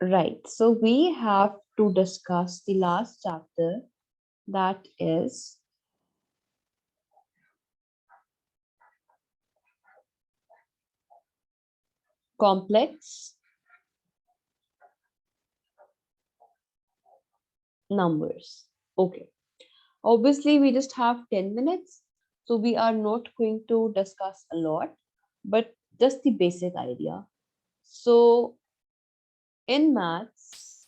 Right. So we have to discuss the last chapter, that is complex numbers. Okay. Obviously, we just have 10 minutes, so we are not going to discuss a lot, but just the basic idea. So, in maths,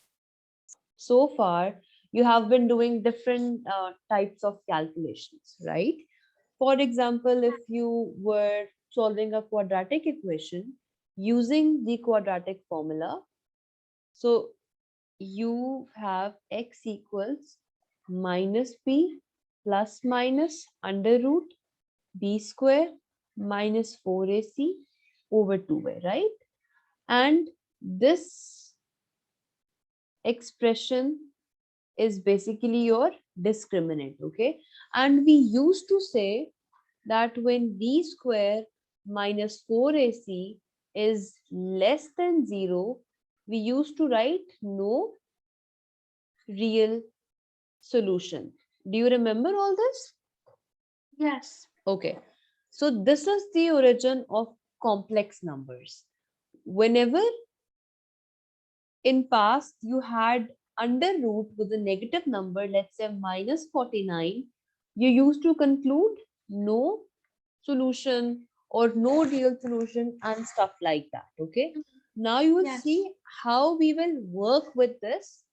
so far, you have been doing different types of calculations, right? For example, if you were solving a quadratic equation using the quadratic formula, so you have x equals minus b plus minus under root b square minus 4ac over 2y, right? And this expression is basically your discriminant, okay? And we used to say that when b square minus 4ac is less than 0, we used to write no real solution. Do you remember all this? Yes. Okay. So this is the origin of complex numbers. Whenever in past you had under root with a negative number, let's say minus 49, you used to conclude no solution or no real solution and stuff like that. Okay. Now you will Yes. see how we will work with this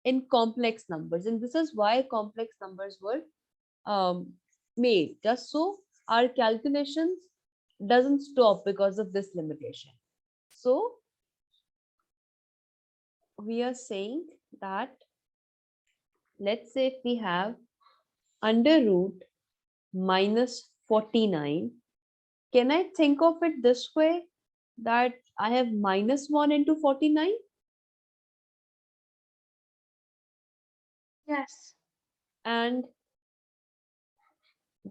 in complex numbers. And this is why complex numbers were um, made, just so our calculations doesn't stop because of this limitation. So we are saying that, let's say if we have under root minus 49, can I think of it this way, that I have minus 1 into 49 Yes. and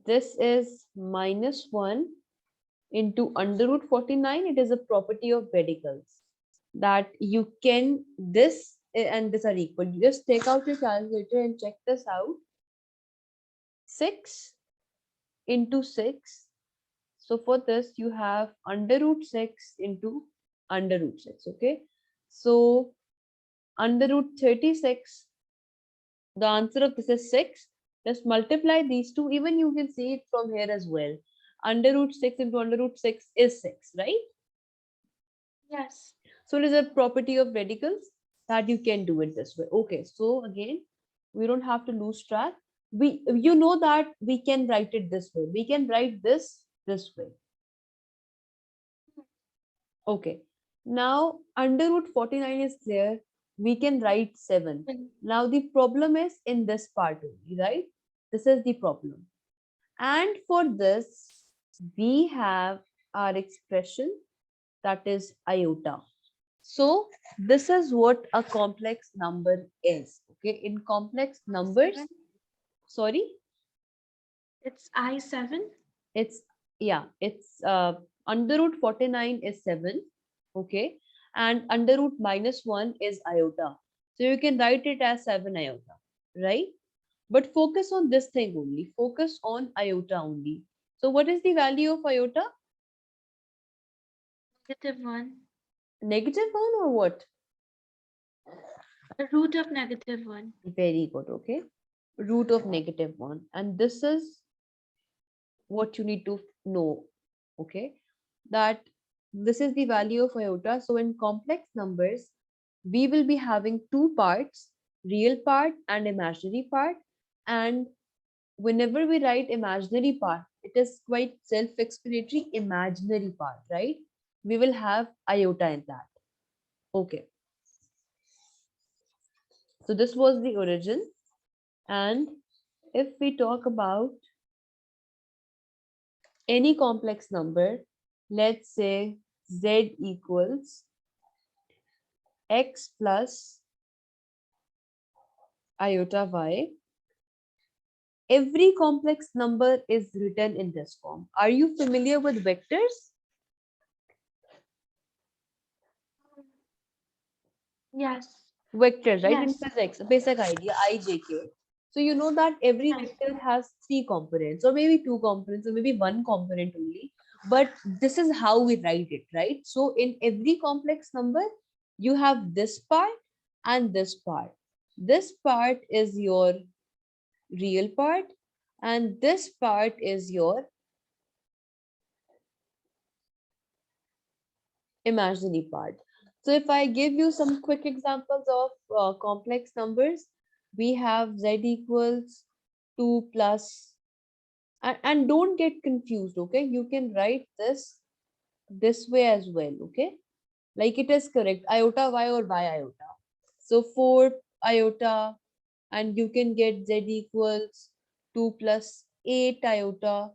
this is minus 1 into under root 49? It is a property of radicals that you can, this and this are equal. You just take out your calculator and check this out. 6 into 6. So for this, you have under root 6 into under root 6. Okay. So under root 36, the answer of this is 6. Just multiply these two. Even you can see it from here as well. Under root 6 into under root 6 is 6, right? Yes. So it is a property of radicals that you can do it this way. Okay, so again, we don't have to lose track. You know that we can write it this way. We can write this way. Okay. Now under root 49 is clear. We can write 7. Now the problem is in this part only, right? This is the problem. And for this, we have our expression, that is iota. So this is what a complex number is. Okay, in complex numbers, I7. sorry, It's I7. it's it's under root 49 is 7. Okay, and under root minus 1 is iota. So you can write it as 7 iota, right? But focus on this thing only. Focus on iota only. So what is the value of iota? -1. Negative 1 or what? A root of -1. Very good. Okay, root of negative 1, and this is what you need to know. Okay, that this is the value of iota. So in complex numbers, we will be having two parts, real part and imaginary part. And whenever we write imaginary part, it is quite self-explanatory. Imaginary part, right? We will have iota in that. Okay, so this was the origin. And if we talk about any complex number, let's say z equals x plus iota y. Every complex number is written in this form. Are you familiar with vectors? Yes. Vectors, right? In Yes. physics, basic idea, IJK. So you know that every Yes. vector has three components, or maybe two components, or maybe one component only. But this is how we write it, right? So in every complex number, you have this part and this part. This part is your real part, and this part is your imaginary part. So if I give you some quick examples of complex numbers, we have z equals 2 plus, and don't get confused, okay? You can write this way as well, okay? Like it is correct, iota y or y iota. So 4 iota, and you can get z equals 2 plus 8 iota,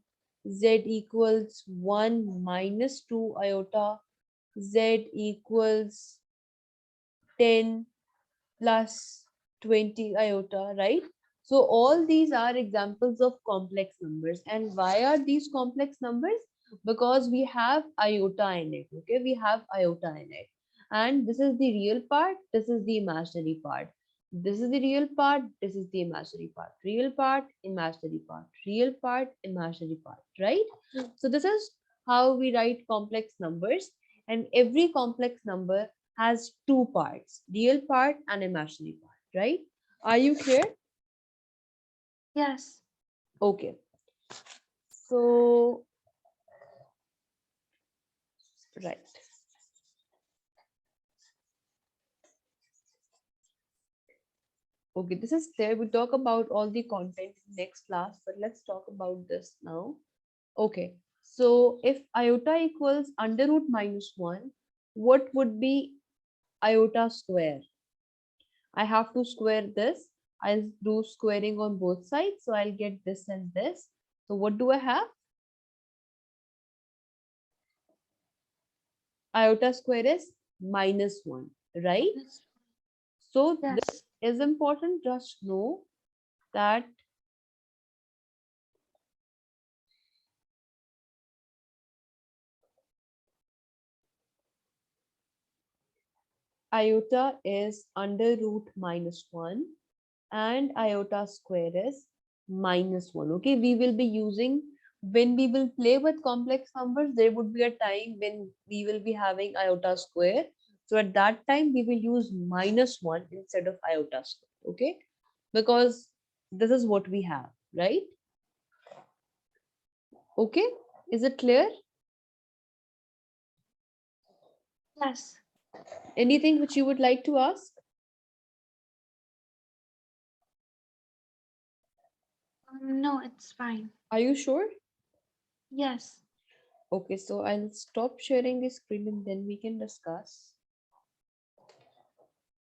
z equals 1 minus 2 iota, z equals 10 plus 20 iota, right? So all these are examples of complex numbers. And why are these complex numbers? Because we have iota in it, okay? We have iota in it. And this is the real part, this is the imaginary part. This is the real part, this is the imaginary part. Real part, imaginary part. Real part, imaginary part, right? So this is how we write complex numbers. And every complex number has two parts, real part and imaginary part, right? Are you clear? Yes. Okay. So, right. Okay, this is clear. We talk about all the content in next class, but let's talk about this now. Okay. So if iota equals under root minus 1, what would be iota square? I have to square this. I'll do squaring on both sides. So I'll get this and this. So what do I have? Iota square is minus 1, right? Yes. So this Yes. is important. Just know that iota is under root minus 1 and iota square is minus 1. Okay, we will be using, when we will play with complex numbers, there would be a time when we will be having iota square. So at that time, we will use minus 1 instead of iota square. Okay, because this is what we have, right? Okay, is it clear? Yes. Anything which you would like to ask? No, it's fine. Are you sure? Yes. Okay, so I'll stop sharing the screen and then we can discuss.